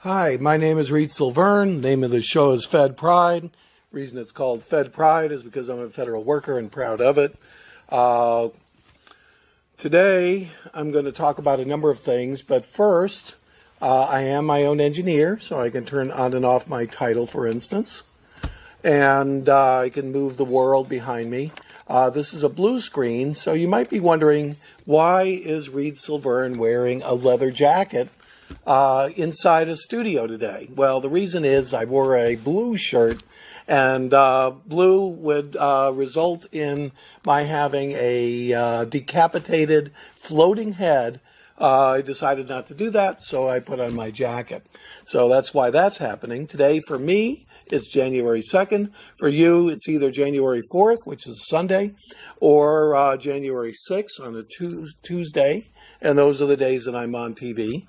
Hi, my name is Reed Silverne. Name of the show is Fed Pride. Reason it's called Fed Pride is because I'm a federal worker and proud of it. Today, I'm going to talk about a number of things, but first, I am my own engineer, so I can turn on and off my title, for instance, and I can move the world behind me. This is a blue screen, so you might be wondering, why is Reed Silverne wearing a leather jacket inside a studio today? Well, the reason is I wore a blue shirt, and blue would result in my having a decapitated floating head. I decided not to do that, so I put on my jacket. So that's why that's happening. Today, for me, it's January 2nd. For you, it's either January 4th, which is Sunday, or January 6th on a Tuesday, and those are the days that I'm on TV.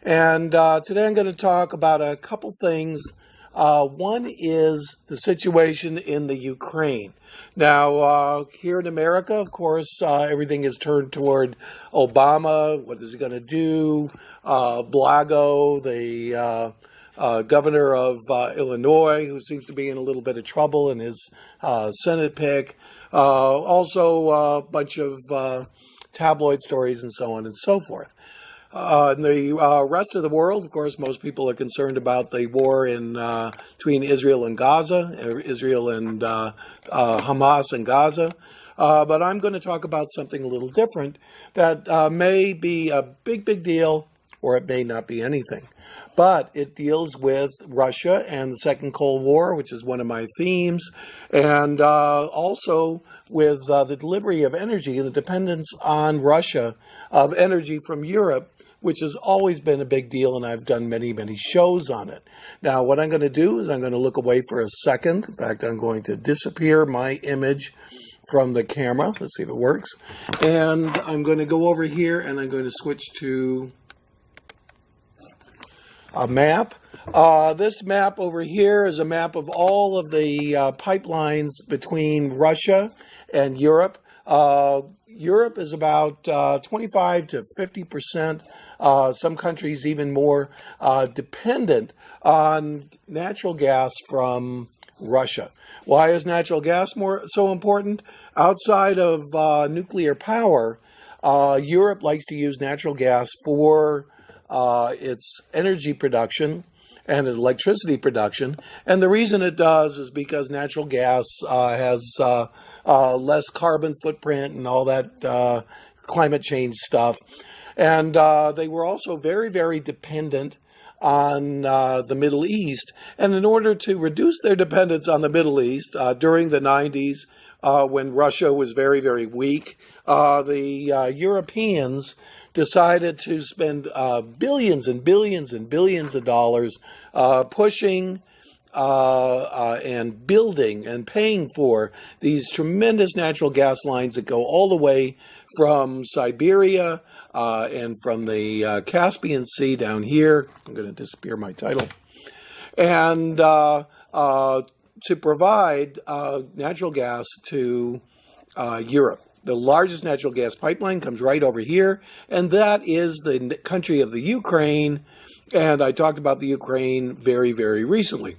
And today I'm going to talk about a couple things. One is the situation in the Ukraine. Now, here in America, of course, everything is turned toward Obama. What is he going to do? Blago, the governor of Illinois, who seems to be in a little bit of trouble in his Senate pick. Also, a bunch of tabloid stories and so on and so forth. In the rest of the world, of course, most people are concerned about the war between Israel and Gaza, Israel and Hamas and Gaza. But I'm going to talk about something a little different that may be a big deal, or it may not be anything. But it deals with Russia and the Second Cold War, which is one of my themes, and also with the delivery of energy and the dependence on Russia of energy from Europe, which has always been a big deal, and I've done many shows on it. Now, what I'm going to do is I'm going to look away for a second. In fact, I'm going to disappear my image from the camera. Let's see if it works. And I'm going to go over here, and I'm going to switch to a map. This map over here is a map of all of the pipelines between Russia and Europe. Europe is about 25 to 50%, some countries even more, dependent on natural gas from Russia. Why is natural gas so important? Outside of nuclear power, Europe likes to use natural gas for its energy production and its electricity production. And the reason it does is because natural gas has less carbon footprint and all that climate change stuff. And they were also very dependent on the Middle East. And in order to reduce their dependence on the Middle East during the 90s, when Russia was very weak, the Europeans decided to spend billions and billions of dollars pushing and building and paying for these tremendous natural gas lines that go all the way from Siberia and from the Caspian Sea down here. I'm going to disappear my title. And to provide natural gas to Europe. The largest natural gas pipeline comes right over here, and that is the country of the Ukraine. And I talked about the Ukraine very recently.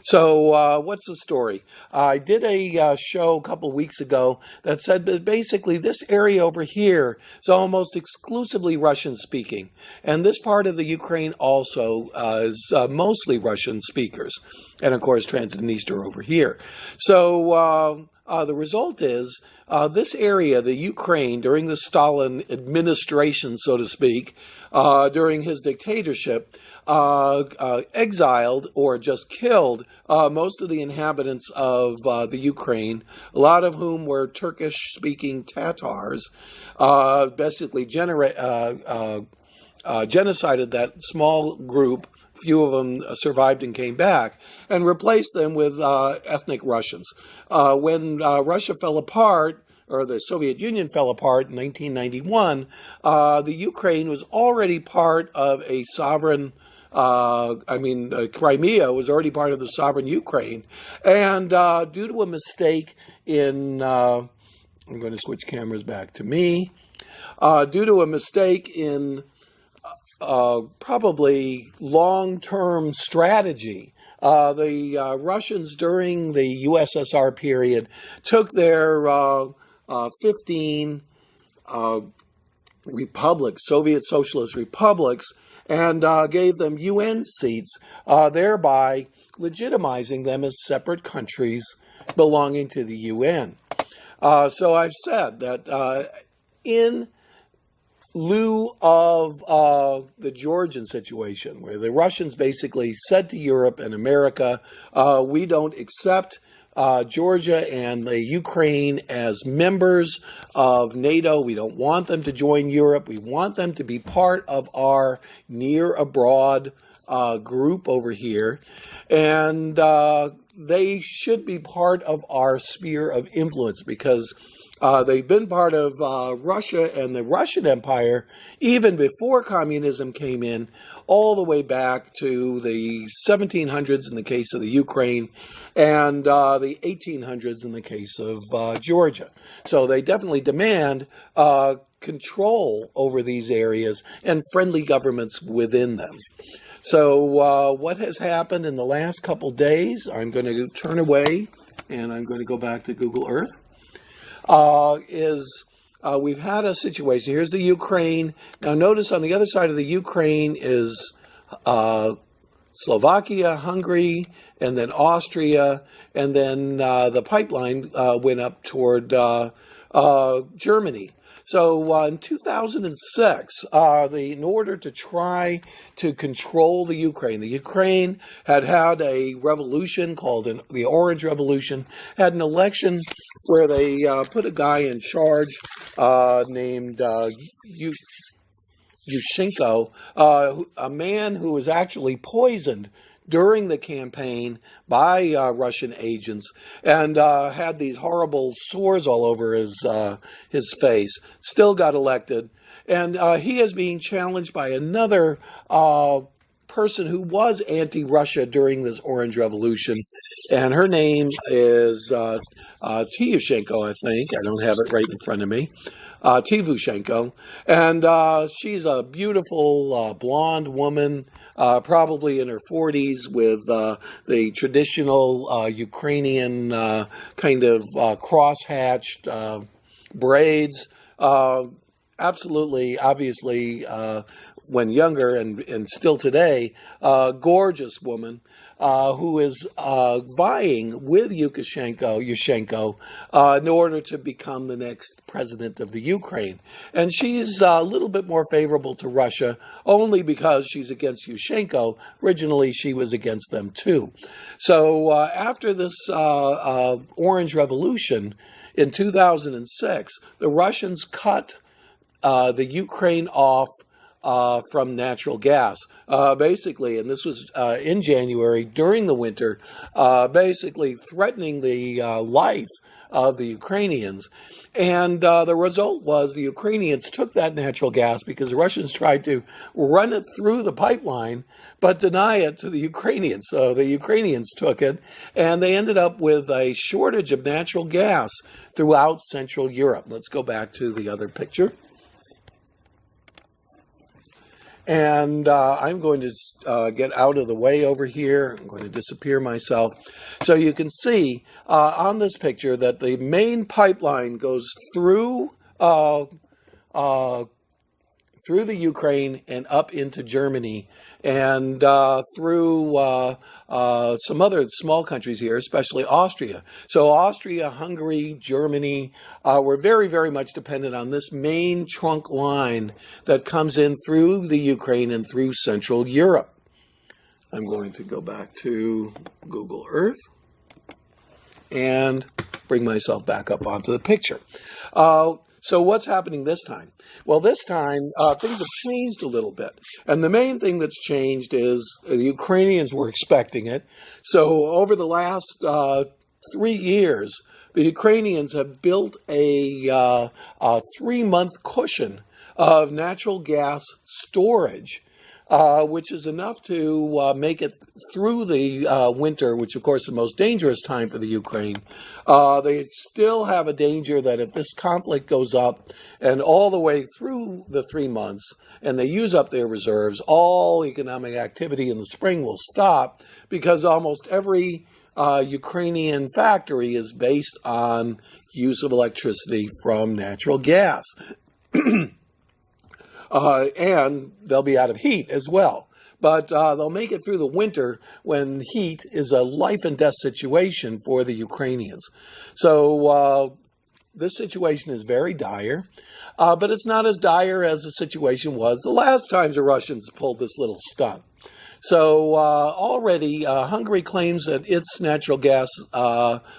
So what's the story? I did a show a couple weeks ago that said that basically this area over here is almost exclusively Russian speaking. And this part of the Ukraine also is mostly Russian speakers. And of course, Transnistria over here. So the result is this area, the Ukraine, during the Stalin administration, so to speak, during his dictatorship, exiled or just killed most of the inhabitants of the Ukraine, a lot of whom were Turkish-speaking Tatars, basically genocided that small group. Few of them survived and came back, and replaced them with ethnic Russians. When Russia fell apart, or the Soviet Union fell apart in 1991, the Ukraine was already part of a sovereign, Crimea was already part of the sovereign Ukraine. And due to a mistake in, I'm going to switch cameras back to me, due to a mistake in probably long-term strategy. The Russians during the USSR period took their 15 republics, Soviet Socialist republics, and gave them UN seats, thereby legitimizing them as separate countries belonging to the UN. So I've said that in lieu of the Georgian situation, where the Russians basically said to Europe and America, we don't accept Georgia and the Ukraine as members of NATO. We don't want them to join Europe. We want them to be part of our near abroad group over here. And they should be part of our sphere of influence because they've been part of Russia and the Russian Empire even before communism came in, all the way back to the 1700s in the case of the Ukraine and the 1800s in the case of Georgia. So they definitely demand control over these areas and friendly governments within them. So what has happened in the last couple days, I'm going to turn away and I'm going to go back to Google Earth. We've had a situation. Here's the Ukraine. Now notice on the other side of the Ukraine is Slovakia, Hungary, and then Austria, and then the pipeline went up toward Germany. So in 2006, in order to try to control the Ukraine had a revolution called the Orange Revolution, had an election where they put a guy in charge named Yushchenko, a man who was actually poisoned during the campaign by Russian agents and had these horrible sores all over his face, still got elected. And he is being challenged by another person who was anti-Russia during this Orange Revolution. And her name is Tiyushenko, I think. I don't have it right in front of me. Tivushenko. And she's a beautiful blonde woman, probably in her 40s, with the traditional Ukrainian kind of cross-hatched braids. Absolutely, obviously, when younger and still today, gorgeous woman who is vying with Yushchenko in order to become the next president of the Ukraine. And she's a little bit more favorable to Russia only because she's against Yushchenko. Originally, she was against them too. So after this Orange Revolution in 2006, the Russians cut the Ukraine off from natural gas, basically, and this was in January during the winter, basically threatening the life of the Ukrainians. And the result was the Ukrainians took that natural gas because the Russians tried to run it through the pipeline, but deny it to the Ukrainians. So the Ukrainians took it, and they ended up with a shortage of natural gas throughout Central Europe. Let's go back to the other picture. And I'm going to get out of the way over here. I'm going to disappear myself. So you can see on this picture that the main pipeline goes through the Ukraine and up into Germany and through some other small countries here, especially Austria. So Austria, Hungary, Germany were very, very much dependent on this main trunk line that comes in through the Ukraine and through Central Europe. I'm going to go back to Google Earth and bring myself back up onto the picture. So what's happening this time? Well, this time, things have changed a little bit. And the main thing that's changed is the Ukrainians were expecting it. So over the last 3 years, the Ukrainians have built a 3-month cushion of natural gas storage which is enough to make it through the winter, which of course is the most dangerous time for the Ukraine. They still have a danger that if this conflict goes up and all the way through the 3 months and they use up their reserves, all economic activity in the spring will stop because almost every Ukrainian factory is based on use of electricity from natural gas. And they'll be out of heat as well. But they'll make it through the winter when heat is a life and death situation for the Ukrainians. So this situation is very dire, but it's not as dire as the situation was the last times the Russians pulled this little stunt. So already Hungary claims that its natural gas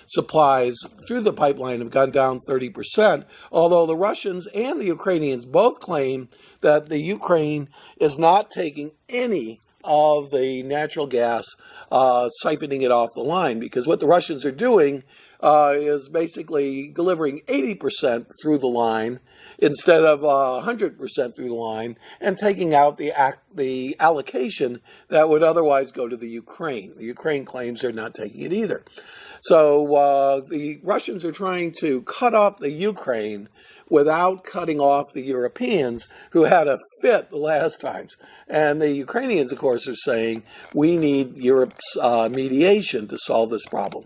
supplies through the pipeline have gone down 30%, although the Russians and the Ukrainians both claim that the Ukraine is not taking any of the natural gas, siphoning it off the line, because what the Russians are doing is basically delivering 80% through the line instead of 100% through the line, and taking out the allocation that would otherwise go to the Ukraine. The Ukraine claims they're not taking it either. So the Russians are trying to cut off the Ukraine without cutting off the Europeans who had a fit the last times. And the Ukrainians, of course, are saying we need Europe's mediation to solve this problem.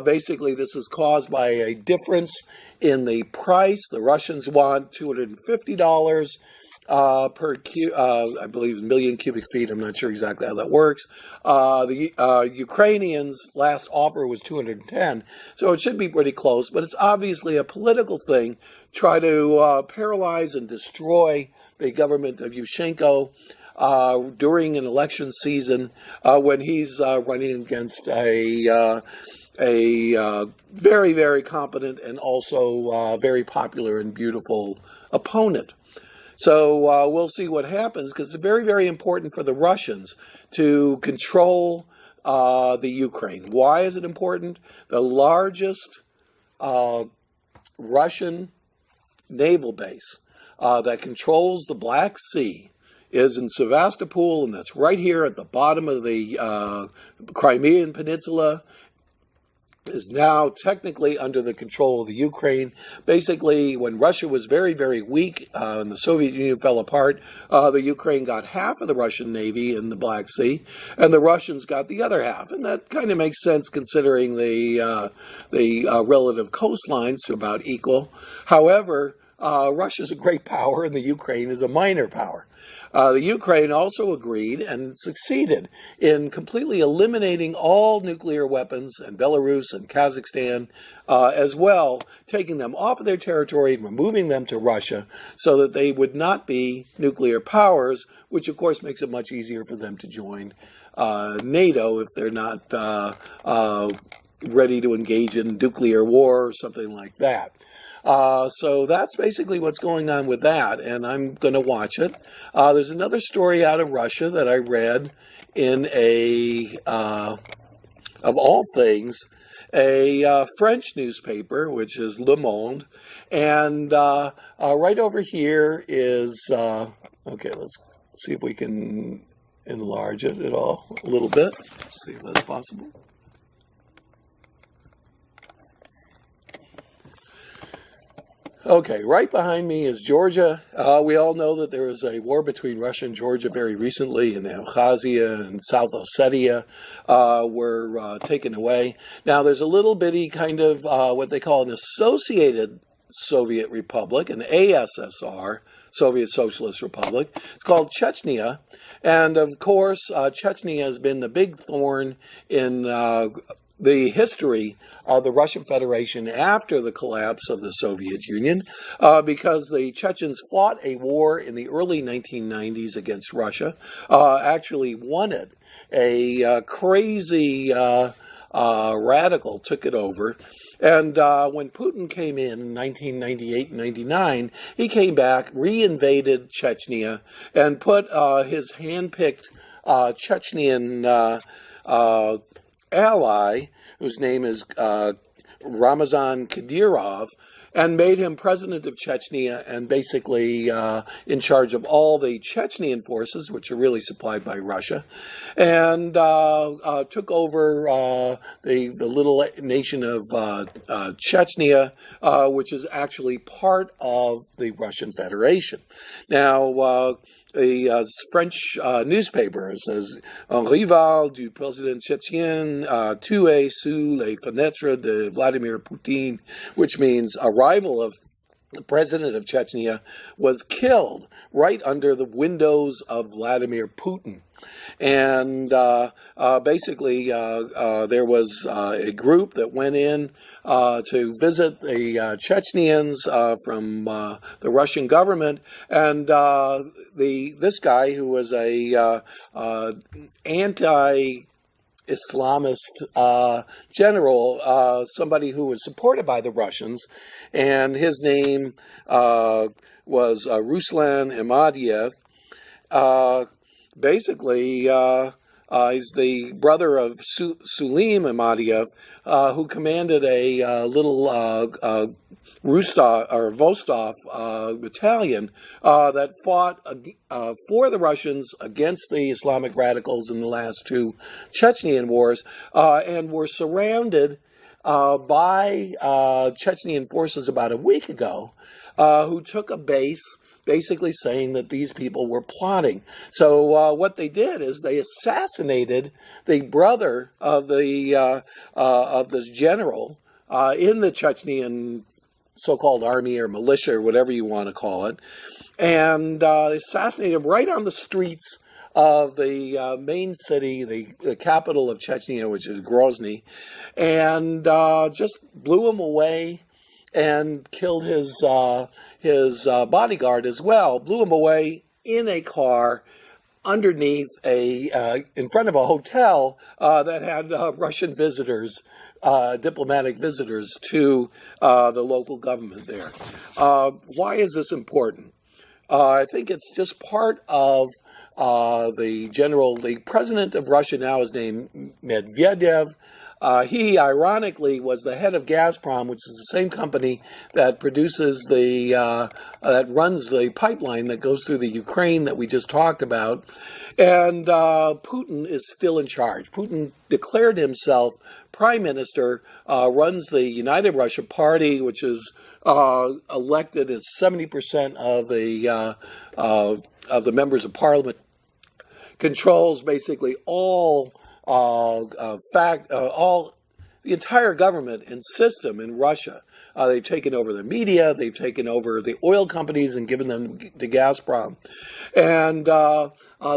Basically, this is caused by a difference in the price. The Russians want $250 per I believe million cubic feet. I'm not sure exactly how that works. The Ukrainians' last offer was 210, so it should be pretty close. But it's obviously a political thing. Try to paralyze and destroy the government of Yushchenko during an election season when he's running against a very, very competent and also very popular and beautiful opponent. So we'll see what happens, because it's very, very important for the Russians to control the Ukraine. Why is it important? The largest Russian naval base that controls the Black Sea is in Sevastopol, and that's right here at the bottom of the Crimean Peninsula. Is now technically under the control of the Ukraine. Basically, when Russia was very, very weak and the Soviet Union fell apart, the Ukraine got half of the Russian Navy in the Black Sea, and the Russians got the other half. And that kind of makes sense considering the relative coastlines are about equal. However, Russia's a great power and the Ukraine is a minor power. The Ukraine also agreed and succeeded in completely eliminating all nuclear weapons, and Belarus and Kazakhstan as well, taking them off of their territory and removing them to Russia so that they would not be nuclear powers, which of course makes it much easier for them to join NATO if they're not ready to engage in nuclear war or something like that. So that's basically what's going on with that, and I'm going to watch it. There's another story out of Russia that I read in of all things, a French newspaper, which is Le Monde, and right over here is, okay, let's see if we can enlarge it at all a little bit, see if that's possible. Okay, right behind me is Georgia. We all know that there was a war between Russia and Georgia very recently, and Abkhazia and South Ossetia were taken away. Now, there's a little bitty kind of what they call an associated Soviet republic, an ASSR, Soviet Socialist Republic. It's called Chechnya, and of course, Chechnya has been the big thorn in the history of the Russian Federation after the collapse of the Soviet Union, because the Chechens fought a war in the early 1990s against Russia, actually won it. A crazy radical took it over. And when Putin came in 1998 and 99, he came back, reinvaded Chechnya, and put his hand-picked Chechnyan ally, whose name is Ramzan Kadyrov, and made him president of Chechnya and basically in charge of all the Chechnyan forces, which are really supplied by Russia, and took over the little nation of Chechnya, which is actually part of the Russian Federation. Now, the French newspaper says, un rival du président tchétchien tué sous les fenêtres de Vladimir Putin, which means a rival of the president of Chechnya was killed right under the windows of Vladimir Putin. And basically, there was a group that went in to visit the Chechnyans from the Russian government, and this guy, who was a anti-Islamist general, somebody who was supported by the Russians, and his name was Ruslan Imadiev. Basically, he's the brother of Suleim Imadiev, who commanded a little Vostok battalion that fought for the Russians against the Islamic radicals in the last two Chechnyan wars, and were surrounded by Chechnyan forces about a week ago, who took a base, basically saying that these people were plotting. So what they did is they assassinated the brother of the of this general in the Chechnyan so-called army or militia or whatever you want to call it, and they assassinated him right on the streets of the main city, the capital of Chechnya, which is Grozny, and just blew him away and killed his bodyguard as well. Blew him away in a car underneath in front of a hotel that had Russian visitors, diplomatic visitors to the local government there. Why is this important? I think it's just part of the president of Russia now is named Medvedev. He, ironically, was the head of Gazprom, which is the same company that produces that runs the pipeline that goes through the Ukraine that we just talked about. And Putin is still in charge. Putin declared himself prime minister, runs the United Russia Party, which is elected as 70% of the members of parliament, controls basically all the entire government and system in Russia. They've taken over the media, they've taken over the oil companies and given them to Gazprom. And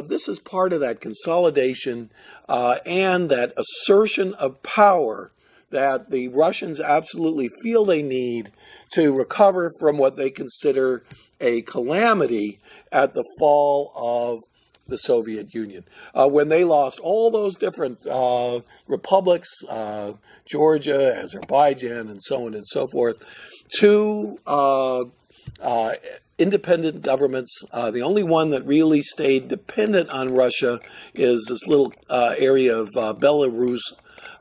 this is part of that consolidation and that assertion of power that the Russians absolutely feel they need to recover from what they consider a calamity at the fall of the Soviet Union, when they lost all those different republics, Georgia, Azerbaijan, and so on and so forth, to independent governments. The only one that really stayed dependent on Russia is this little area of Belarus,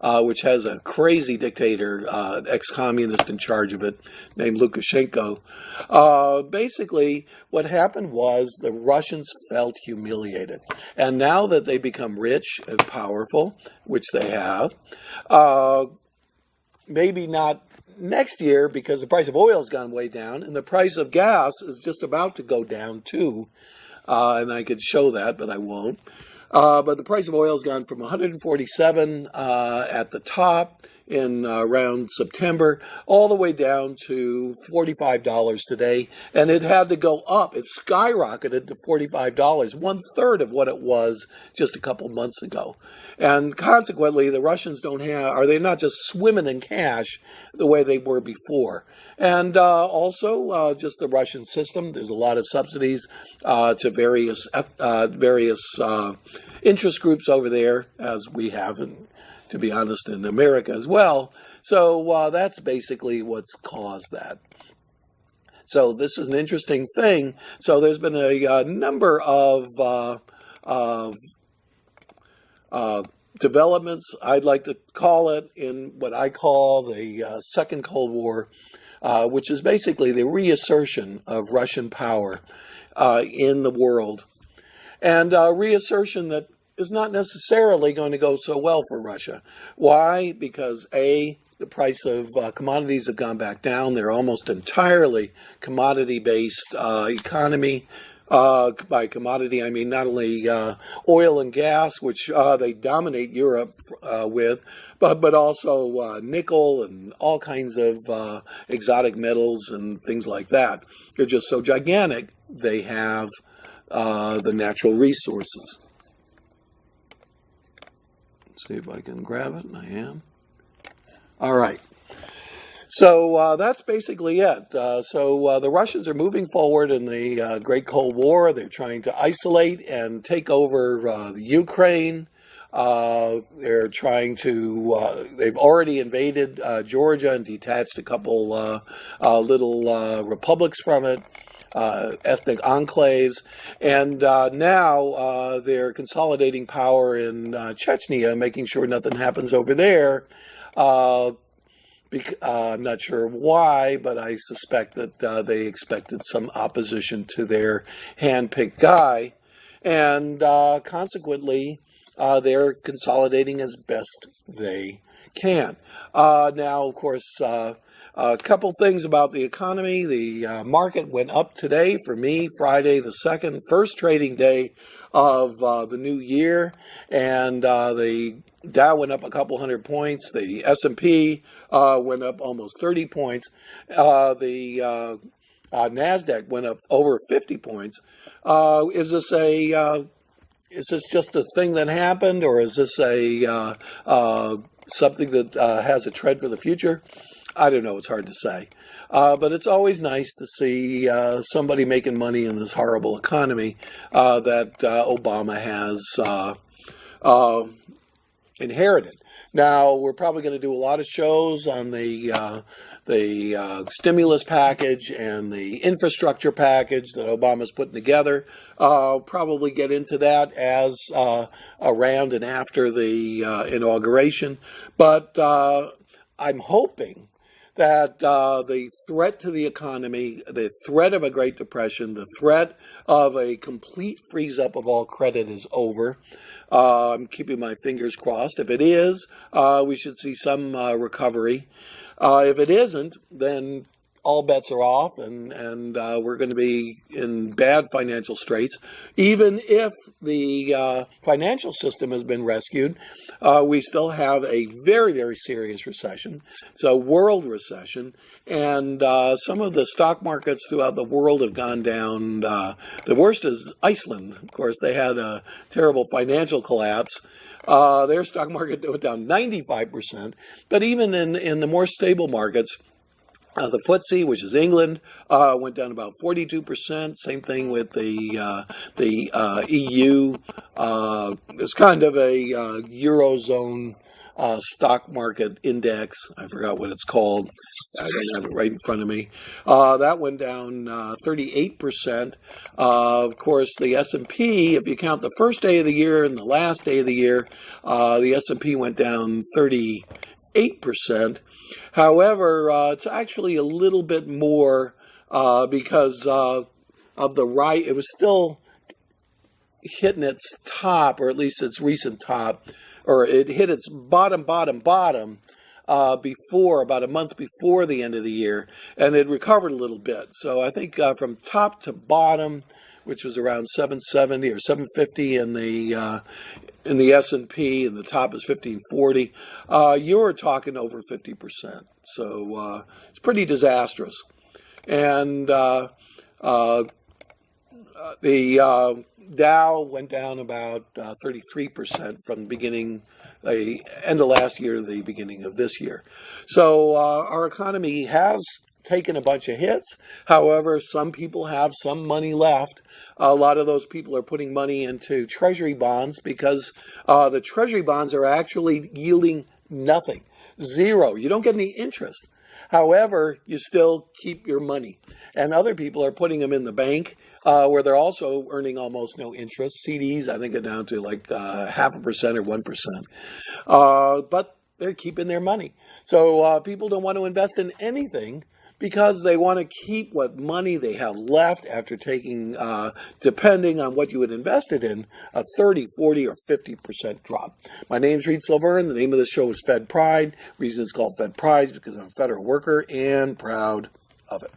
which has a crazy dictator, ex-communist in charge of it, named Lukashenko. Basically, what happened was the Russians felt humiliated. And now that they become rich and powerful, which they have, maybe not next year because the price of oil has gone way down, and the price of gas is just about to go down too. And I could show that, but I won't. But the price of oil has gone from 147 at the top in around September, all the way down to $45 today. And it had to go up. It skyrocketed to $45, 1/3 of what it was just a couple months ago. And consequently, the Russians they're not just swimming in cash the way they were before. And also just the Russian system. There's a lot of subsidies to various interest groups over there, as we have, to be honest, in America as well. So that's basically what's caused that. So this is an interesting thing. So there's been a number of developments, I'd like to call it, in what I call the Second Cold War which is basically the reassertion of Russian power in the world, and reassertion that is not necessarily going to go so well for Russia. Why? Because A, the price of commodities have gone back down. They're almost entirely commodity-based economy. By commodity, I mean not only oil and gas, which they dominate Europe with, but also nickel and all kinds of exotic metals and things like that. They're just so gigantic, they have the natural resources. Let's see if I can grab it, and I am. All right. So that's basically it. So the Russians are moving forward in the Great Cold War. They're trying to isolate and take over the Ukraine. They're trying to, they've already invaded Georgia and detached a couple little republics from it, ethnic enclaves. And now they're consolidating power in Chechnya, making sure nothing happens over there. I'm not sure why, but I suspect that they expected some opposition to their hand-picked guy, and consequently, they're consolidating as best they can. Now, of course, a couple things about the economy. The market went up today for me, Friday the 2nd, first trading day of the new year, and the Dow went up a couple hundred points. The S&P went up almost 30 points. The NASDAQ went up over 50 points. Is this just a thing that happened, or is this a something that has a trend for the future? I don't know. It's hard to say. But it's always nice to see somebody making money in this horrible economy that Obama has inherited. Now, we're probably going to do a lot of shows on the stimulus package and the infrastructure package that Obama's putting together. Probably get into that as around and after the inauguration. But I'm hoping that the threat to the economy, the threat of a Great Depression, the threat of a complete freeze-up of all credit is over. I'm keeping my fingers crossed. If it is, we should see some recovery. If it isn't, then all bets are off, and we're going to be in bad financial straits. Even if the financial system has been rescued, we still have a very, very serious recession. It's a world recession, and some of the stock markets throughout the world have gone down. The worst is Iceland. Of course, they had a terrible financial collapse. Their stock market went down 95%, but even in the more stable markets, the FTSE, which is England, went down about 42%. Same thing with the EU. It's kind of a Eurozone stock market index. I forgot what it's called. I don't have it right in front of me. That went down 38%. Of course, the S&P, if you count the first day of the year and the last day of the year, the S&P went down 38%. However, it's actually a little bit more because of the right. It was still hitting its top, or at least its recent top, or it hit its bottom before, about a month before the end of the year, and it recovered a little bit. So I think from top to bottom, which was around 770 or 750 in the S&P, and the top is 1540. You're talking over 50%. So it's pretty disastrous. And the Dow went down about 33% from the beginning, the end of last year to the beginning of this year. So our economy has taken a bunch of hits. However, some people have some money left. A lot of those people are putting money into treasury bonds because the treasury bonds are actually yielding nothing, zero. You don't get any interest. However, you still keep your money. And other people are putting them in the bank where they're also earning almost no interest. CDs, I think, are down to like 0.5% or 1%. But they're keeping their money. So people don't want to invest in anything because they want to keep what money they have left after taking, depending on what you had invested in, a 30, 40, or 50% drop. My name's Reed Silverne. The name of the show is Fed Pride. The reason it's called Fed Pride is because I'm a federal worker and proud of it.